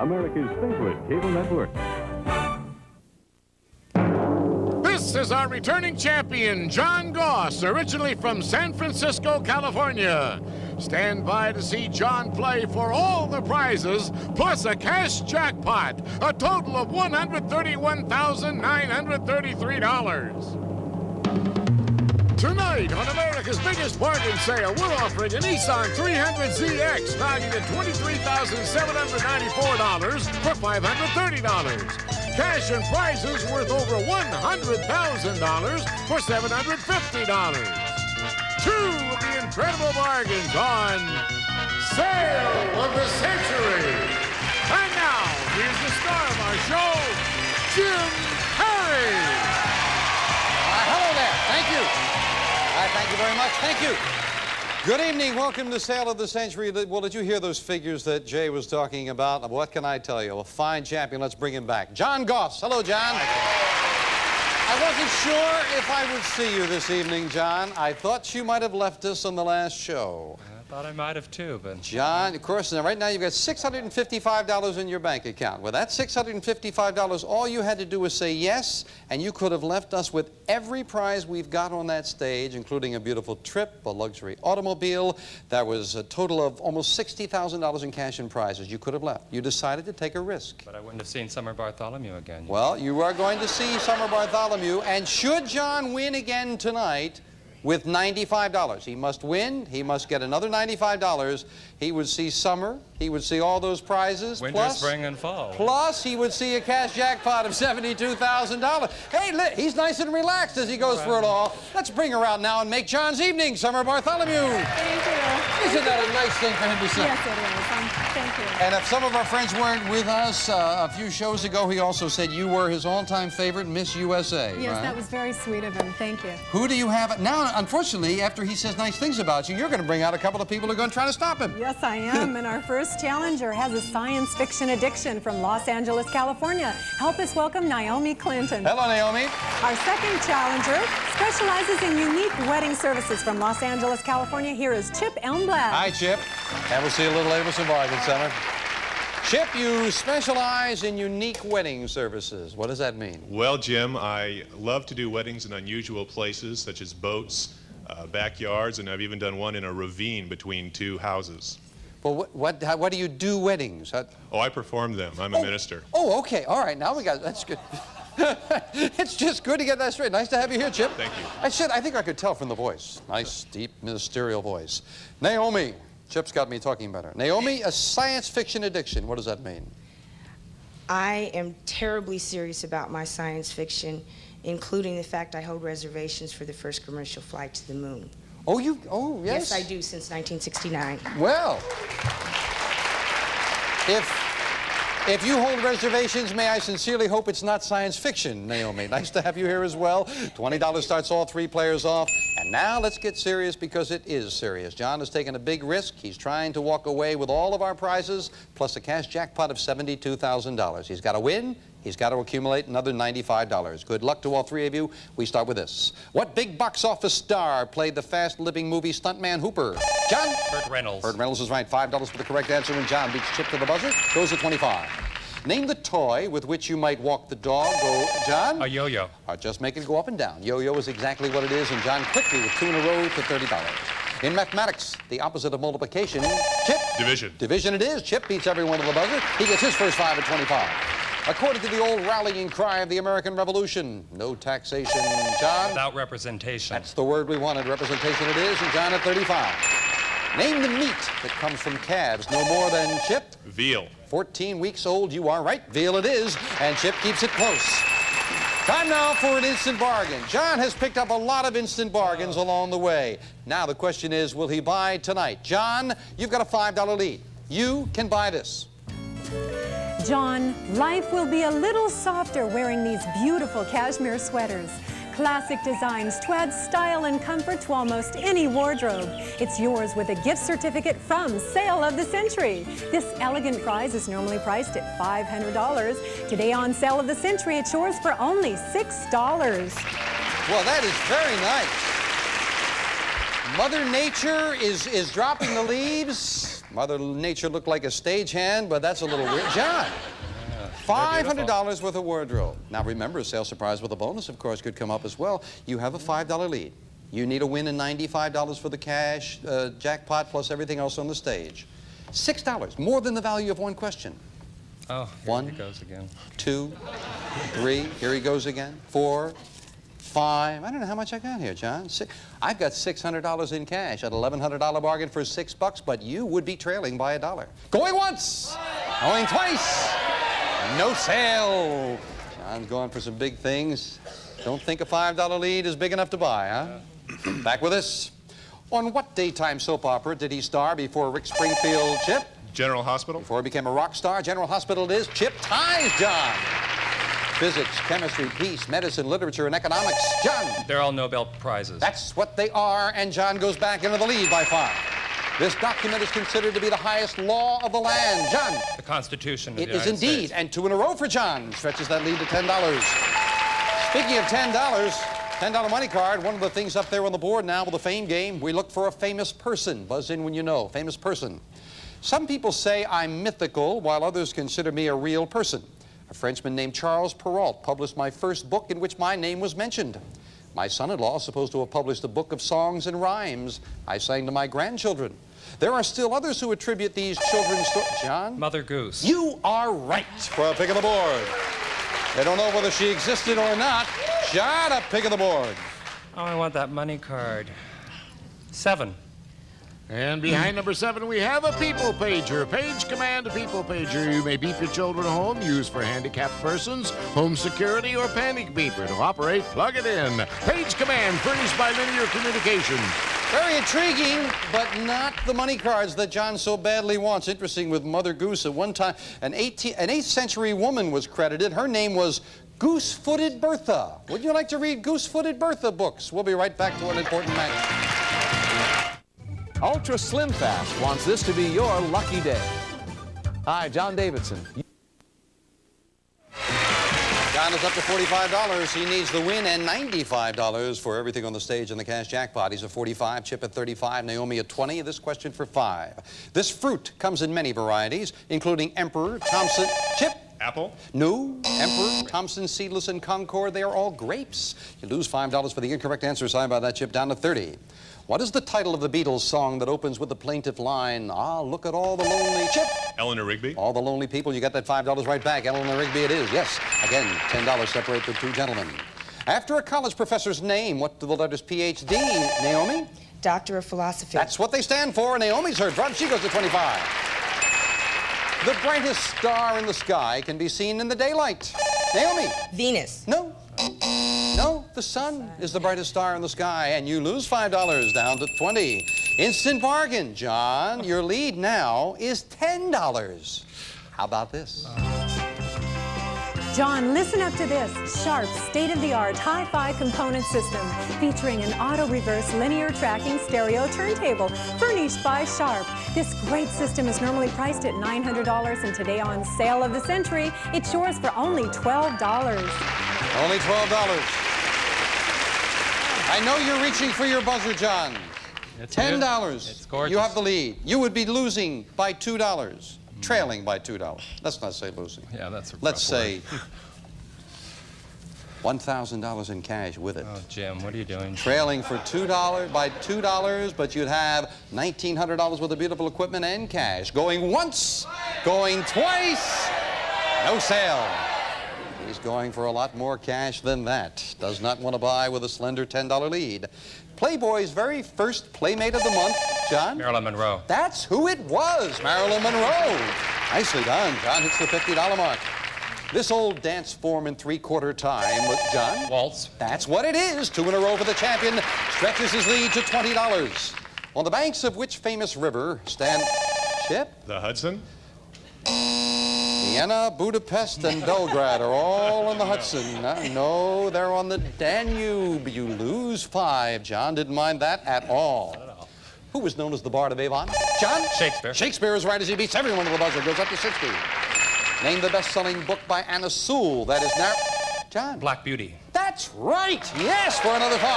America's favorite cable network. This is our returning champion, John Goss, originally from San Francisco, California. Stand by to see John play for all the prizes, plus a cash jackpot, a total of $131,933. Tonight, on America's biggest bargain sale, we're offering a Nissan 300ZX valued at $23,794 for $530. Cash and prizes worth over $100,000 for $750. Two of the incredible bargains on Sale of the Century. And now, here's the star of our show, Jim Perry. Hello there. Thank you. Thank you very much. Thank you. Good evening. Welcome to Sale of the Century. Well, did you hear those figures that Jay was talking about? What can I tell you? A fine champion. Let's bring him back. John Goss. Hello, John. I wasn't sure if I would see you this evening, John. I thought you might have left us on the last show. I thought I might have too, but... John, of course, now, right now you've got $655 in your bank account. With that $655, all you had to do was say yes, and you could have left us with every prize we've got on that stage, including a beautiful trip, a luxury automobile. That was a total of almost $60,000 in cash and prizes you could have left. You decided to take a risk. But I wouldn't have seen Summer Bartholomew again. Well, you are going to see Summer Bartholomew, and should John win again tonight, with $95. He must win. He must get another $95. He would see summer. He would see all those prizes. Winter, spring, and fall. Plus, he would see a cash jackpot of $72,000. Hey, he's nice and relaxed as he goes for it all. Let's bring her out now and make John's evening Summer Bartholomew. Thank you. Isn't that a nice thing for him to say? Yes, it is. Thank you. And if some of our friends weren't with us a few shows ago, he also said you were his all-time favorite Miss USA, Yes, right? that was very sweet of him. Thank you. Who do you have? Now, unfortunately, after he says nice things about you, you're going to bring out a couple of people who are going to try to stop him. Yes, I am. And our first challenger has a science fiction addiction from Los Angeles, California. Help us welcome Naomi Clinton. Hello, Naomi. Our second challenger specializes in unique wedding services from Los Angeles, California. Here is Chip Elmblad. Hi, Chip. And we'll see you a little later with some bargain, Summer. Chip, you specialize in unique wedding services. What does that mean? Well, Jim, I love to do weddings in unusual places, such as boats, backyards, and I've even done one in a ravine between two houses. Well, what do you do weddings? Oh, I perform them. I'm a minister. Oh, okay. All right. Now we got that's good. It's just good to get that straight. Nice to have you here, Chip. Thank you. I think I could tell from the voice. Nice, deep, ministerial voice. Naomi. Chip's got me talking better. Naomi, a science fiction addiction. What does that mean? I am terribly serious about my science fiction, including the fact I hold reservations for the first commercial flight to the moon. Oh, yes? Yes, I do, since 1969. Well, if you hold reservations, may I sincerely hope it's not science fiction, Naomi. Nice to have you here as well. $20 starts all three players off. And now let's get serious, because it is serious. John has taken a big risk. He's trying to walk away with all of our prizes, plus a cash jackpot of $72,000. He's got to win. He's got to accumulate another $95. Good luck to all three of you. We start with this. What big box office star played the fast-living movie Stuntman Hooper? John? Burt Reynolds. Burt Reynolds is right. $5 for the correct answer, and John beats Chip to the buzzer. Goes to 25. Name the toy with which you might walk the dog. Go, John? A yo-yo. Just make it go up and down. Yo-yo is exactly what it is, and John quickly with 2 in a row for $30. In mathematics, the opposite of multiplication, Chip? Division. Division it is. Chip beats everyone to the buzzer. He gets his first 5 at 25. According to the old rallying cry of the American Revolution, no taxation, John? Without representation. That's the word we wanted. Representation it is, and John at 35. Name the meat that comes from calves no more than, Chip? Veal. 14 weeks old, you are right. Veal it is, and Chip keeps it close. Time now for an instant bargain. John has picked up a lot of instant bargains along the way. Now the question is, will he buy tonight? John, you've got a $5 lead. You can buy this. John, life will be a little softer wearing these beautiful cashmere sweaters. Classic designs to add style and comfort to almost any wardrobe. It's yours with a gift certificate from Sale of the Century. This elegant prize is normally priced at $500. Today on Sale of the Century, it's yours for only $6. Well, that is very nice. Mother Nature is dropping the leaves. Mother Nature looked like a stagehand, but that's a little weird. John, $500 worth of wardrobe. Now remember, a sales surprise with a bonus, of course, could come up as well. You have a $5 lead. You need a win in $95 for the cash, jackpot, plus everything else on the stage. $6, more than the value of one question. Oh, here he goes again. 2, 3, here he goes again. 4, 5. I don't know how much I got here, John. I've got $600 in cash at $1,100 bargain for $6, but you would be trailing by $1. Going once, going twice. No sale. John's going for some big things. Don't think a $5 lead is big enough to buy, huh? Back with us. On what daytime soap opera did he star before Rick Springfield, Chip? General Hospital. Before he became a rock star, General Hospital it is. Chip ties John. Physics, chemistry, peace, medicine, literature, and economics. John. They're all Nobel Prizes. That's what they are, and John goes back into the lead by 5. This document is considered to be the highest law of the land. John. The Constitution of the It is United indeed, States. and 2 in a row for John. Stretches that lead to $10. Speaking of $10, $10 money card, one of the things up there on the board now with the fame game, we look for a famous person. Buzz in when you know, famous person. Some people say I'm mythical, while others consider me a real person. A Frenchman named Charles Perrault published my first book in which my name was mentioned. My son-in-law is supposed to have published a book of songs and rhymes I sang to my grandchildren. There are still others who attribute these children's stories. John? Mother Goose. You are right for a pick of the board. They don't know whether she existed or not. John, a pick of the board. Oh, I want that money card. 7. And behind number 7, we have a people pager. Page Command people pager. You may beep your children home, used for handicapped persons, home security, or panic beeper. To operate, plug it in. Page Command, furnished by Linear Communications. Very intriguing, but not the money cards that John so badly wants. Interesting with Mother Goose. At one time, an 8th century woman was credited. Her name was Goose-Footed Bertha. Would you like to read Goose-Footed Bertha books? We'll be right back to an important match. Ultra Slim Fast wants this to be your lucky day. Hi, John Davidson. John is up to $45. He needs the win and $95 for everything on the stage and the cash jackpot. He's at 45, Chip at 35, Naomi at 20. This question for 5. This fruit comes in many varieties, including Emperor, Thompson, Chip. Apple. No, Emperor, Thompson, Seedless, and Concord, they are all grapes. You lose $5 for the incorrect answer. Sorry about that, Chip, down to 30. What is the title of the Beatles song that opens with the plaintive line, ah, look at all the lonely, Chip? Eleanor Rigby. All the lonely people, you got that $5 right back. Eleanor Rigby it is, yes. Again, $10 separate the two gentlemen. After a college professor's name, what do the letters PhD, Naomi? Doctor of Philosophy. That's what they stand for. Naomi's her drop. She goes to 25. The brightest star in the sky can be seen in the daylight. Naomi. Venus. No. No, the sun is the brightest star in the sky, and you lose $5 down to 20. Instant bargain, John. Your lead now is $10. How about this? John, listen up to this. Sharp's state-of-the-art hi-fi component system featuring an auto-reverse linear tracking stereo turntable furnished by Sharp. This great system is normally priced at $900, and today on Sale of the Century, it's yours for only $12. Only $12. I know you're reaching for your buzzer, John. It's $10. good. It's gorgeous. You have the lead. You would be losing by $2. Trailing by $2. Let's not say losing. Yeah, that's a Let's rough say $1,000 in cash with it. Oh, Jim, what are you doing? Trailing for $2 by $2, but you'd have $1,900 worth of beautiful equipment and cash. Going once, going twice, no sale. He's going for a lot more cash than that. Does not want to buy with a slender $10 lead. Playboy's very first Playmate of the Month, John? Marilyn Monroe. That's who it was, Marilyn Monroe. Nicely done. John hits the $50 mark. This old dance form in three-quarter time, John? Waltz. That's what it is. 2 in a row for the champion. Stretches his lead to $20. On the banks of which famous river stand... Chip? The Hudson. Vienna, Budapest, and Belgrade are all on the Hudson. No, they're on the Danube. You lose 5. John didn't mind that at all. Who was known as the Bard of Avon? John? Shakespeare. Shakespeare is right as he beats everyone with the buzzer. Goes up to 60. Name the best-selling book by Anna Sewell. That is now... John? Black Beauty. That's right. Yes, for another 5.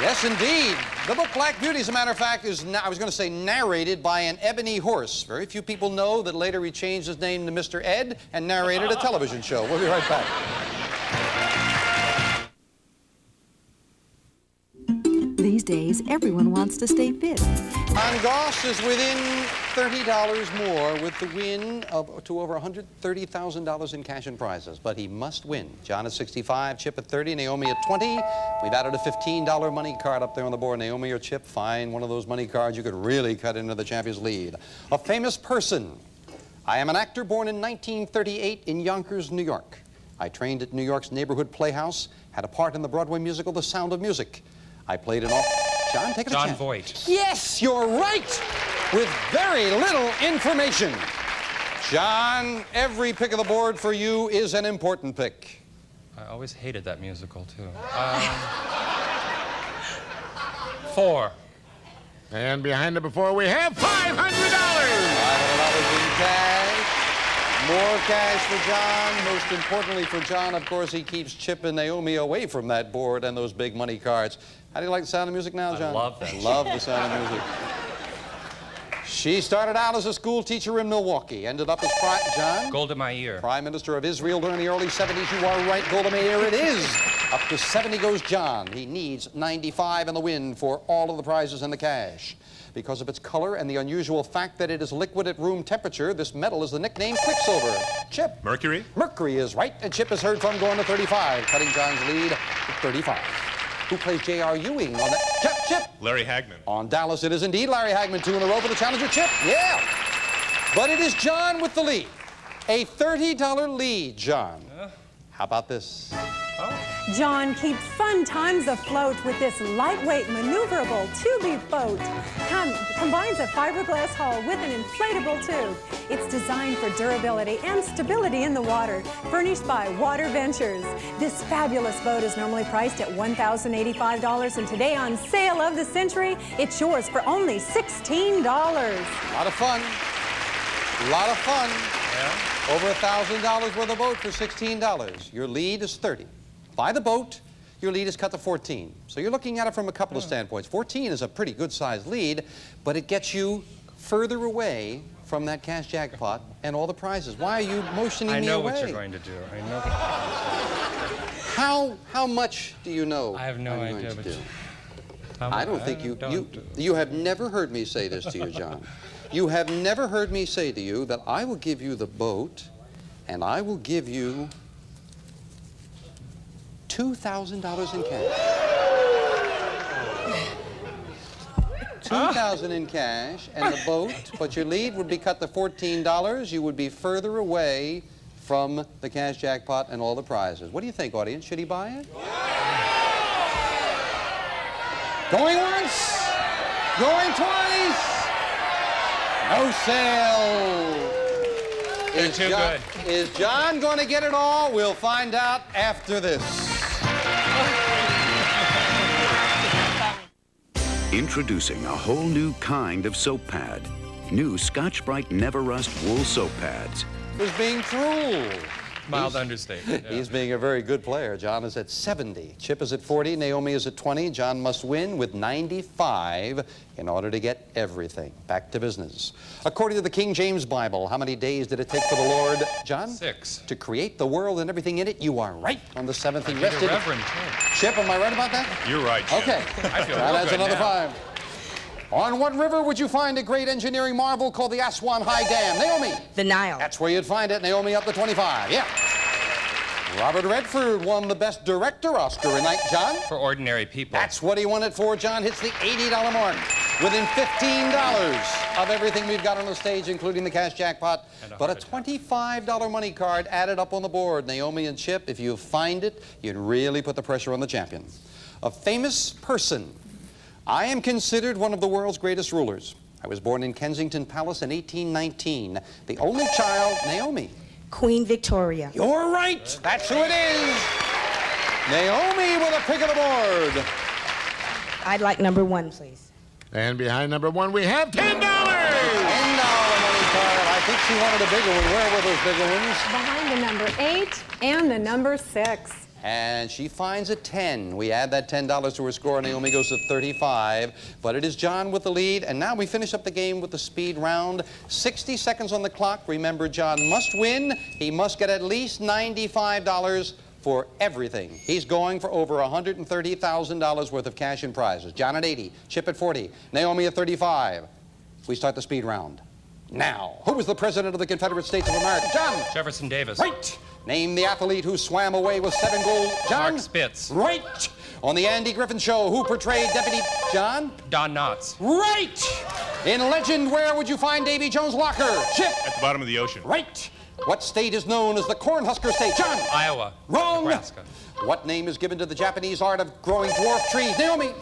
Yes, indeed. The book Black Beauty, as a matter of fact, is, I was going to say narrated by an ebony horse. Very few people know that later he changed his name to Mr. Ed and narrated a television show. We'll be right back. These days, everyone wants to stay fit. And Goss is within $30 more with the win to over $130,000 in cash and prizes. But he must win. John at 65, Chip at 30, Naomi at 20. We've added a $15 money card up there on the board. Naomi or Chip, find one of those money cards. You could really cut into the champion's lead. A famous person. I am an actor born in 1938 in Yonkers, New York. I trained at New York's Neighborhood Playhouse, had a part in the Broadway musical The Sound of Music. I played an John, take it a chance. John Voight. Yes, you're right, with very little information. John, every pick of the board for you is an important pick. I always hated that musical, too. 4. And behind number 4, we have $500. $500 in cash. More cash for John. Most importantly for John, of course, he keeps Chip and Naomi away from that board and those big money cards. How do you like the Sound of Music now, John? I love that. Love the Sound of Music. She started out as a school teacher in Milwaukee, ended up as John? Golda Meir. Prime Minister of Israel during the early 70s. You are right, Golda Meir it is. Up to 70 goes John. He needs 95 in the win for all of the prizes and the cash. Because of its color and the unusual fact that it is liquid at room temperature, this metal is the nickname Quicksilver. Chip. Mercury? Mercury is right, and Chip is heard from going to 35, cutting John's lead to 35. Who plays J.R. Ewing on that? Chip. Larry Hagman. On Dallas, it is indeed Larry Hagman, 2 in a row for the challenger, Chip. Yeah. But it is John with the lead. A $30 lead, John. How about this? John keeps fun times afloat with this lightweight, maneuverable tubey boat. Combines a fiberglass hull with an inflatable tube. It's designed for durability and stability in the water, furnished by Water Ventures. This fabulous boat is normally priced at $1,085, and today on Sale of the Century, it's yours for only $16. A lot of fun. A lot of fun. Yeah. Over $1,000 worth of boat for $16. Your lead is 30. Buy the boat, your lead is cut to 14. So you're looking at it from a couple of standpoints. 14 is a pretty good-sized lead, but it gets you further away from that cash jackpot and all the prizes. Why are you motioning me away? I know what you're going to do. I know what How much do you know? I have no idea. I don't think you have never heard me say this to you, John. You have never heard me say to you that I will give you the boat and I will give you $2,000 in cash. $2,000 in cash and the boat, but your lead would be cut to $14. You would be further away from the cash jackpot and all the prizes. What do you think, audience? Should he buy it? Going once, going twice. No sale. Is John going to get it all? We'll find out after this. Introducing a whole new kind of soap pad. New Scotch-Brite Never Rust wool soap pads. Who's being cruel? Mild understatement. Yeah. He's being a very good player. John is at 70. Chip is at 40. Naomi is at 20. John must win with 95 in order to get everything. Back to business. According to the King James Bible, how many days did it take for the Lord, John? 6. To create the world and everything in it? You are right. On the 7th, he rested. Reverend, too. Chip, am I right about that? You're right, Chip. Okay. I feel Now that's good another now. 5. On what river would you find a great engineering marvel called the Aswan High Dam? Naomi. The Nile. That's where you'd find it. Naomi up to 25. Yeah. Robert Redford won the Best Director Oscar tonight, John. For Ordinary People. That's what he won it for. John hits the $80 mark. Within $15 of everything we've got on the stage, including the cash jackpot. But a $25 money card added up on the board. Naomi and Chip, if you find it, you'd really put the pressure on the champion. A famous person. I am considered one of the world's greatest rulers. I was born in Kensington Palace in 1819. The only child, Naomi. Queen Victoria. You're right. That's who it is. Naomi with a pick of the board. I'd like number 1, please. And behind number 1, we have $10. $10 money card. I think she wanted a bigger one. Where were those bigger ones? Behind the number 8 and the number 6. And she finds a 10. We add that $10 to her score. Naomi goes to 35. But it is John with the lead. And now we finish up the game with the speed round. 60 seconds on the clock. Remember, John must win. He must get at least $95 for everything. He's going for over $130,000 worth of cash and prizes. John at 80. Chip at 40. Naomi at 35. We start the speed round. Now, who was the president of the Confederate States of America? John. Jefferson Davis. Right. Name the athlete who swam away with 7 gold. John. Mark Spitz. Right. On the Andy Griffin Show, who portrayed Deputy John? Don Knotts. Right. In Legend, where would you find Davy Jones' locker? Chip. At the bottom of the ocean. Right. What state is known as the Cornhusker State? John. Iowa. Wrong. Nebraska. What name is given to the Japanese art of growing dwarf trees? Naomi.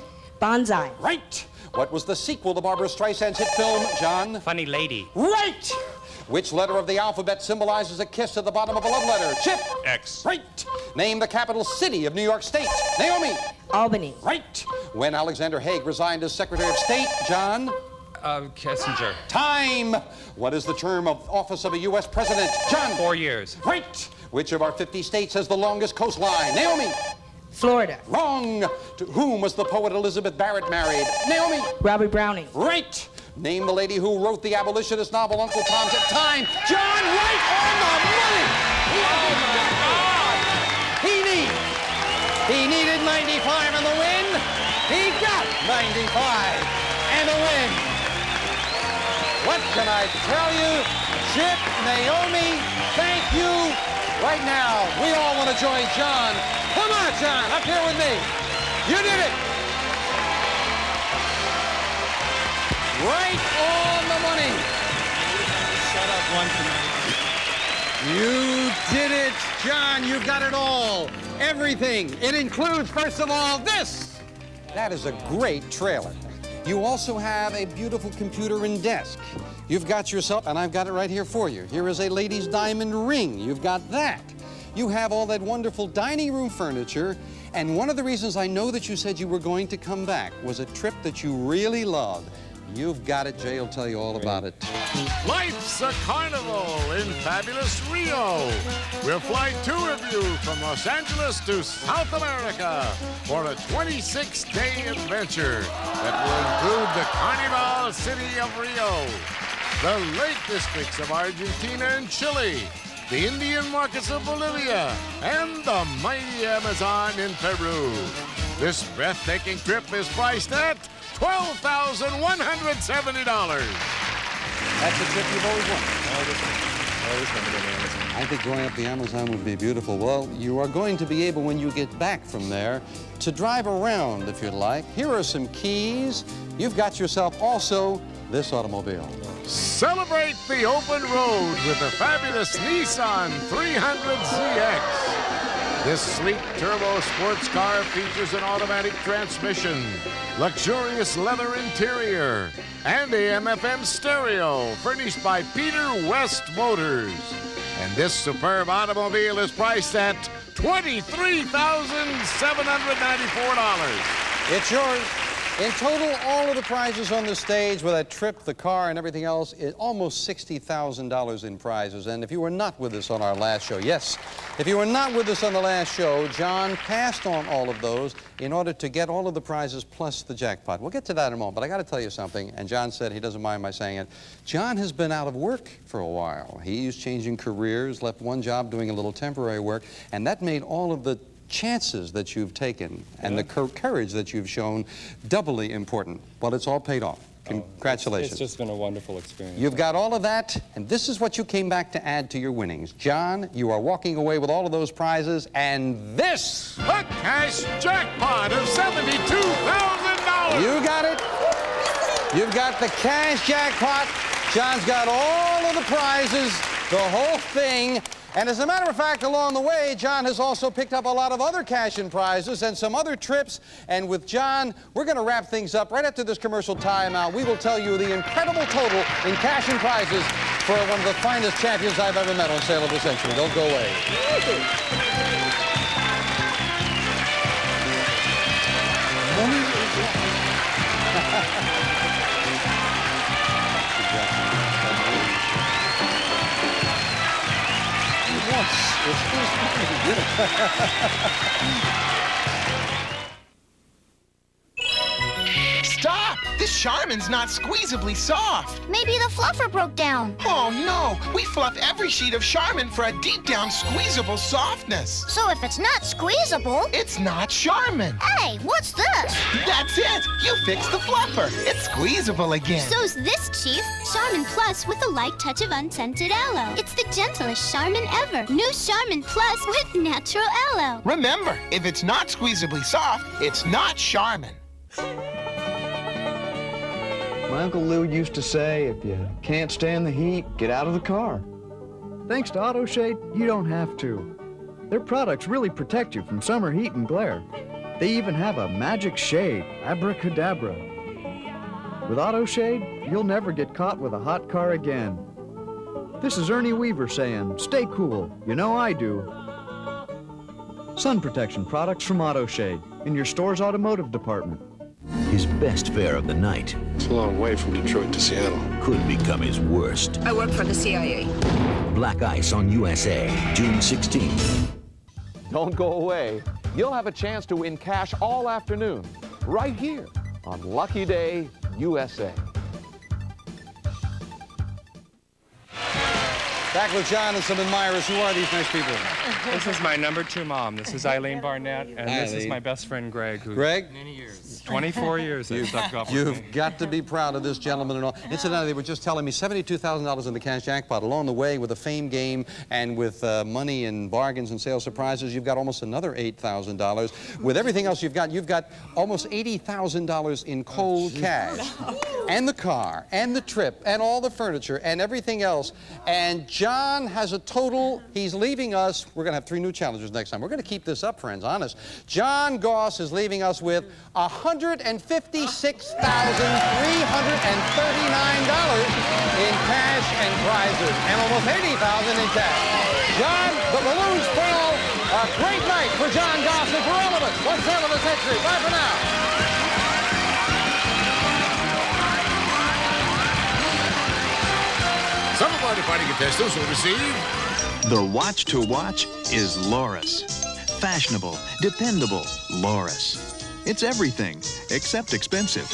Bonsai. Right. What was the sequel to Barbara Streisand's hit film? John. Funny Lady. Right. Which letter of the alphabet symbolizes a kiss at the bottom of a love letter? Chip. X. Right. Name the capital city of New York State. Naomi. Albany. Right. When Alexander Haig resigned as Secretary of State? John. Kissinger. Time. What is the term of office of a U.S. president? John. 4 years. Right. Which of our 50 states has the longest coastline? Naomi. Florida. Wrong. To whom was the poet Elizabeth Barrett married? Naomi. Robert Browning. Right. Name the lady who wrote the abolitionist novel Uncle Tom's at Time. John, right on the money. Oh my God. He needed 95 and the win. He got 95 and a win. What can I tell you? Chip, Naomi, thank you. Right now, we all want to join John. Come on, John, up here with me. You did it. Right on the money. Shut up one tonight. You did it, John. You got it all. Everything. It includes, first of all, this. That is a great trailer. You also have a beautiful computer and desk. You've got yourself, and I've got it right here for you. Here is a lady's diamond ring. You've got that. You have all that wonderful dining room furniture. And one of the reasons I know that you said you were going to come back was a trip that you really loved. You've got it. Jay will tell you all about it. Life's a carnival in fabulous Rio. We'll fly 2 of you from Los Angeles to South America for a 26-day adventure that will include the Carnival City of Rio, the lake districts of Argentina and Chile, the Indian markets of Bolivia, and the mighty Amazon in Peru. This breathtaking trip is priced at $12,170. That's a trip you've always wanted. I think going up the Amazon would be beautiful. Well, you are going to be able, when you get back from there, to drive around if you'd like. Here are some keys. You've got yourself also this automobile. Celebrate the open road with the fabulous Nissan 300ZX. This sleek turbo sports car features an automatic transmission, luxurious leather interior, and AM/FM stereo furnished by Peter West Motors. And this superb automobile is priced at $23,794. It's yours. In total, all of the prizes on the stage with that trip, the car, and everything else is almost $60,000 in prizes. And if you were not with us on our last show, yes, if you were not with us on the last show, John passed on all of those in order to get all of the prizes plus the jackpot. We'll get to that in a moment, but I got to tell you something, and John said he doesn't mind my saying it. John has been out of work for a while. He's changing careers, left one job doing a little temporary work, and that made all of the chances that you've taken and the courage that you've shown doubly important. Well, it's all paid off. Congratulations. It's just been a wonderful experience. You've got all of that, and this is what you came back to add to your winnings. John, you are walking away with all of those prizes, and this! A cash jackpot of $72,000! You got it. You've got the cash jackpot. John's got all of the prizes, the whole thing. And as a matter of fact, along the way, John has also picked up a lot of other cash and prizes and some other trips. And with John, we're going to wrap things up right after this commercial timeout. We will tell you the incredible total in cash and prizes for one of the finest champions I've ever met on Sale of the Century. Don't go away. Yes. Stop! This Charmin's not squeezably soft. Maybe the fluffer broke down. Oh, no. We fluff every sheet of Charmin for a deep-down squeezable softness. So if it's not squeezable... It's not Charmin. Hey, what's this? That's it. You fixed the fluffer. It's squeezable again. So's this, Chief. Charmin Plus with a light touch of unscented aloe. It's the gentlest Charmin ever. New Charmin Plus with natural aloe. Remember, if it's not squeezably soft, it's not Charmin. My Uncle Lou used to say, if you can't stand the heat, get out of the car. Thanks to AutoShade, you don't have to. Their products really protect you from summer heat and glare. They even have a magic shade, abracadabra. With AutoShade, you'll never get caught with a hot car again. This is Ernie Weaver saying, stay cool. You know I do. Sun protection products from AutoShade in your store's automotive department. His best fare of the night. It's a long way from Detroit to Seattle. Could become his worst. I work for the CIA. Black Ice on USA, June 16th. Don't go away. You'll have a chance to win cash all afternoon, right here on Lucky Day USA. Back with John and some admirers. Who are these nice people? This is my #2 mom. This is Eileen Barnett, and this is my best friend Greg. Who Greg? Many years. 24 years. You've got to be proud of this gentleman and all. Incidentally, they were just telling me $72,000 in the cash jackpot. Along the way, with the fame game and with money and bargains and sales surprises, you've got almost another $8,000. With everything else you've got almost $80,000 in cold cash. And the car, and the trip, and all the furniture, and everything else. And John has a total, he's leaving us, we're going to have 3 new challengers next time. We're going to keep this up, friends, honest. John Goss is leaving us with $156,339 in cash and prizes, and almost $80,000 in cash. John, the balloons fell. A great night for John Goss and for all of us. One sale of the century. Bye for now. Summer Party contestants will receive... The watch to watch is Loris. Fashionable, dependable, Loris. It's everything except expensive.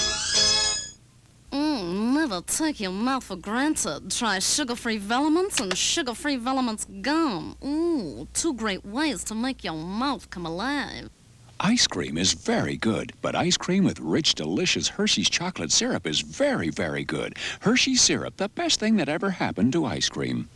Never take your mouth for granted. Try sugar-free Velements and sugar-free Velements gum. Ooh, 2 great ways to make your mouth come alive. Ice cream is very good, but ice cream with rich, delicious Hershey's chocolate syrup is very, very good. Hershey's syrup, the best thing that ever happened to ice cream.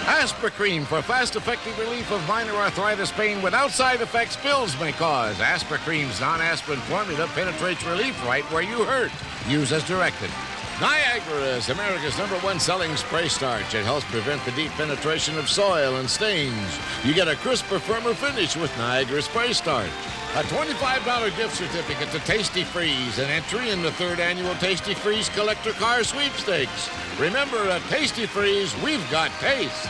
Aspercream for fast, effective relief of minor arthritis pain without side effects pills may cause. Aspercream's non-aspirin formula penetrates relief right where you hurt. Use as directed. Niagara is America's #1 selling spray starch. It helps prevent the deep penetration of soil and stains. You get a crisper, firmer finish with Niagara spray starch. A $25 gift certificate to Tasty Freeze, an entry in the 3rd annual Tasty Freeze Collector Car Sweepstakes. Remember, at Tasty Freeze, we've got taste.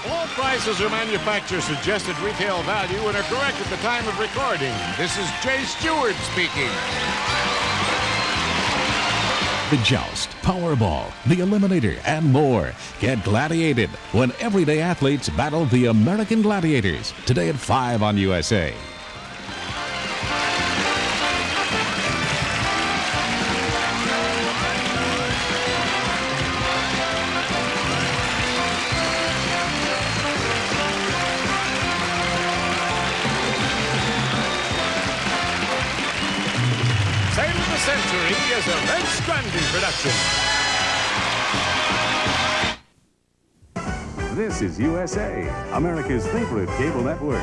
All prices are manufacturer suggested retail value and are correct at the time of recording. This is Jay Stewart speaking. The Joust, Powerball, the Eliminator, and more. Get gladiated when everyday athletes battle the American Gladiators. Today at 5 on USA. Century is a Red Strandy production. This is USA, America's favorite cable network.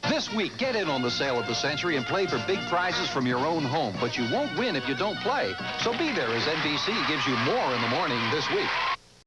This week, get in on the sale of the century and play for big prizes from your own home. But you won't win if you don't play. So be there as NBC gives you more in the morning this week.